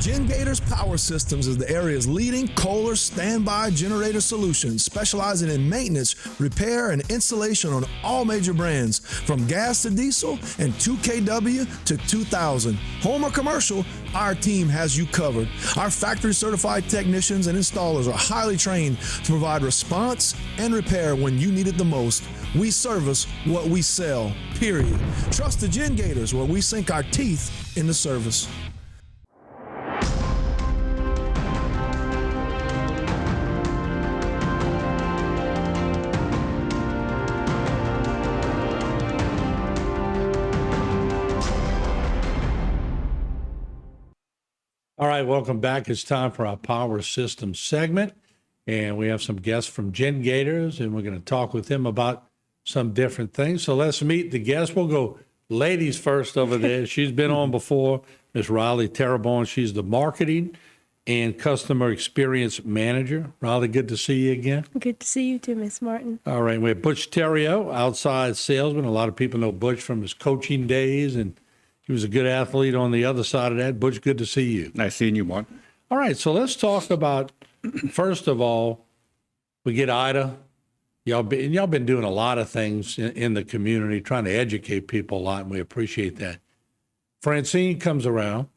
Gators Power Systems is the area's leading Kohler standby generator solution, specializing in maintenance, repair, and installation on all major brands, from gas to diesel and 2 kW to 2000. Home or commercial, our team has you covered. Our factory-certified technicians and installers are highly trained to provide response and repair when you need it the most. We service what we sell, period. Trust the Gators, where we sink our teeth into service. All right, welcome back. It's time for our Power Systems segment, and we have some guests from Gators, and we're going to talk with them about some different things. So let's meet the guests. We'll go ladies first over there. She's been on before, Miss Riley Terrebonne. She's the Marketing and Customer Experience Manager. Riley, good to see you again. Good to see you too, Miss Martin. All right, we have Butch Terrio, outside salesman. A lot of people know Butch from his coaching days, and he was a good athlete on the other side of that. Butch, good to see you. Nice seeing you, Martin. All right, so let's talk about, first of all, we get Ida. Y'all been doing a lot of things in the community, trying to educate people a lot, and we appreciate that. Francine comes around.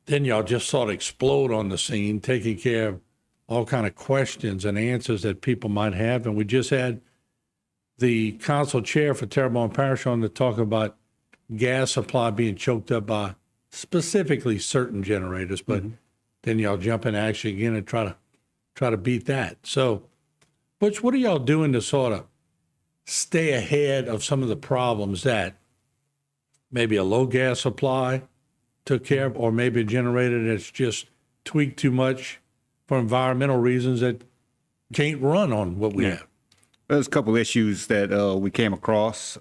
Then y'all just sort of explode on the scene, taking care of all kind of questions and answers that people might have. And we just had the council chair for Terrebonne Parish on to talk about gas supply being choked up by specifically certain generators, but then y'all jump in action again and try to beat that. So, Butch, what are y'all doing to sort of stay ahead of some of the problems that maybe a low gas supply took care of, or maybe a generator that's just tweaked too much for environmental reasons that can't run on what we have? There's a couple issues that we came across.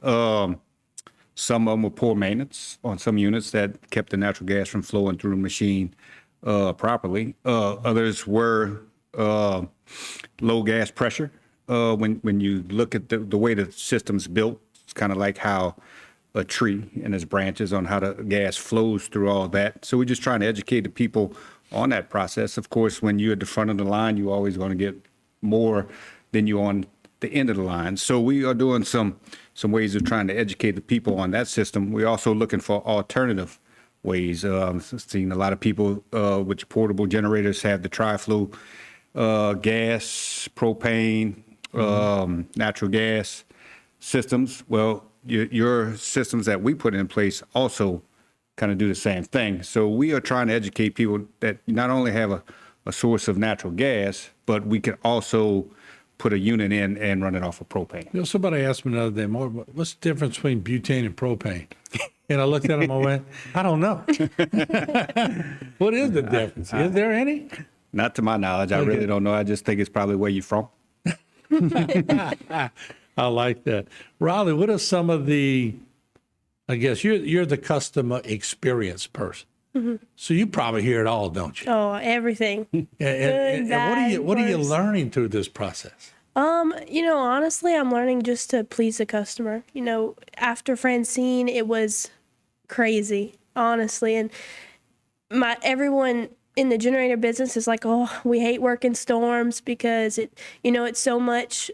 Some of them were poor maintenance on some units that kept the natural gas from flowing through the machine properly. Others were low gas pressure. When you look at the way the system's built, it's kind of like how a tree and its branches on how the gas flows through all that. So we're just trying to educate the people on that process. Of course, when you're at the front of the line, you're always going to get more than you on the end of the line. So we are doing some ways of trying to educate the people on that system. We're also looking for alternative ways. Seeing a lot of people with portable generators have the tri-flow gas, propane, natural gas systems. Well, your systems that we put in place also kind of do the same thing. So we are trying to educate people that not only have a source of natural gas, but we can also put a unit in and run it off of propane. You know, somebody asked me the other day, what's the difference between butane and propane? And I looked at him, I went, I don't know. What is the difference? Is there any? Not to my knowledge. I really don't know. I just think it's probably where you're from. I like that. Riley, what are some of the, I guess you're the customer experience person. Mm-hmm. So you probably hear it all, don't you? Oh, everything. And what are you learning through this process? Honestly, I'm learning just to please the customer. After Francine, it was crazy, honestly. And everyone in the generator business is like, oh, we hate working storms because it's so much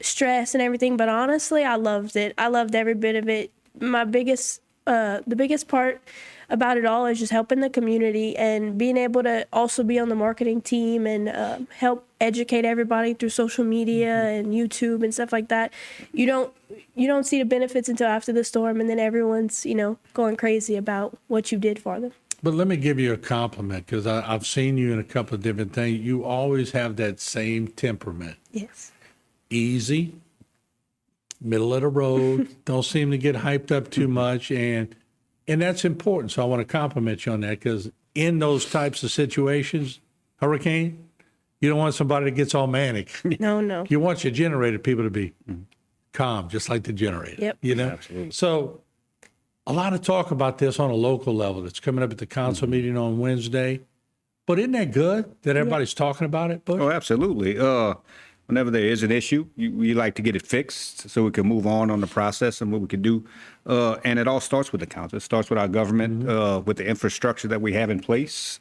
stress and everything. But honestly, I loved it. I loved every bit of it. The biggest part about it all is just helping the community and being able to also be on the marketing team and help educate everybody through social media and YouTube and stuff like that. You don't see the benefits until after the storm, and then everyone's going crazy about what you did for them. But let me give you a compliment, because I've seen you in a couple of different things. You always have that same temperament. Yes. Easy, middle of the road, don't seem to get hyped up too much, and that's important. So I want to compliment you on that, because in those types of situations, hurricane, you don't want somebody that gets all manic. No. You want your generator people to be calm, just like the generator. Yep. Absolutely. So a lot of talk about this on a local level. That's coming up at the council meeting on Wednesday. But isn't that good that everybody's talking about it, Bush? Oh, absolutely. whenever there is an issue, we like to get it fixed so we can move on the process and what we can do. And it all starts with the council. It starts with our government, with the infrastructure that we have in place.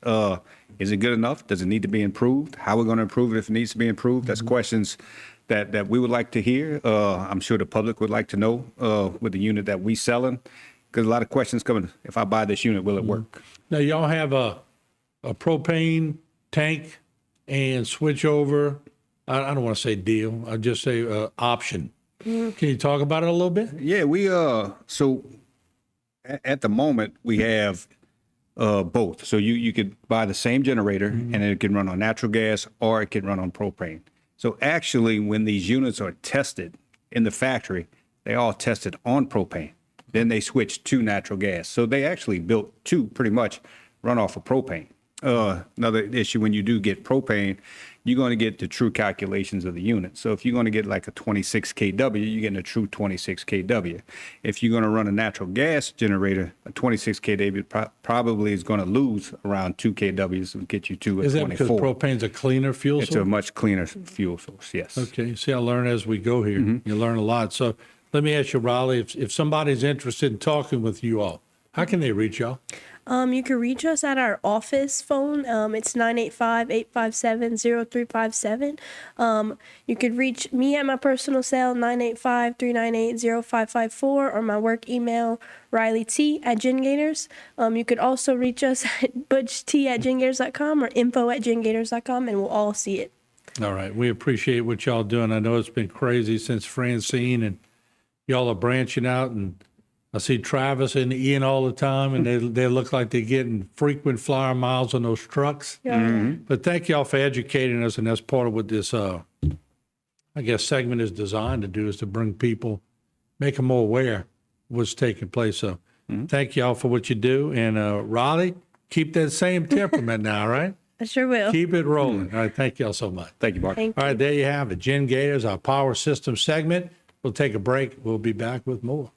Is it good enough? Does it need to be improved? How are we going to improve it if it needs to be improved? That's questions that we would like to hear. I'm sure the public would like to know with the unit that we selling, because a lot of questions coming. If I buy this unit, will it work? Now, y'all have a propane tank and switch over. I don't want to say deal. I'll just say option. Can you talk about it a little bit? Yeah, we so at the moment we have both. So you could buy the same generator and it can run on natural gas or it can run on propane. So actually, when these units are tested in the factory, they all tested on propane. Then they switched to natural gas. So they actually built two pretty much run off of propane. Another issue, when you do get propane, you're going to get the true calculations of the unit. So if you're going to get like a 26 kW, you're getting a true 26 kW. If you're going to run a natural gas generator, a 26 kW probably is going to lose around 2 kWs and get you to a 24. Is that because propane's a cleaner fuel source? It's a much cleaner fuel source, yes. Okay, see, I learn as we go here. You learn a lot. So let me ask you, Riley, if somebody's interested in talking with you all, how can they reach y'all? You can reach us at our office phone. It's 985-857-0357. You could reach me at my personal cell, 985-398-0554, or my work email, RileyT@GenGators. You could also reach us at butcht@gengators.com or info@gengators.com, and we'll all see it. All right, we appreciate what y'all doing. I know it's been crazy since Francine, and y'all are branching out, and I see Travis and Ian all the time, and they look like they're getting frequent flyer miles on those trucks. Yeah. But thank y'all for educating us, and that's part of what this, I guess, segment is designed to do, is to bring people, make them more aware of what's taking place. So thank y'all for what you do. And Riley, keep that same temperament now, right? I sure will. Keep it rolling. All right, thank y'all so much. Thank you, Mark. Thank All right, there you have it. Gen Gators, our power system segment. We'll take a break. We'll be back with more.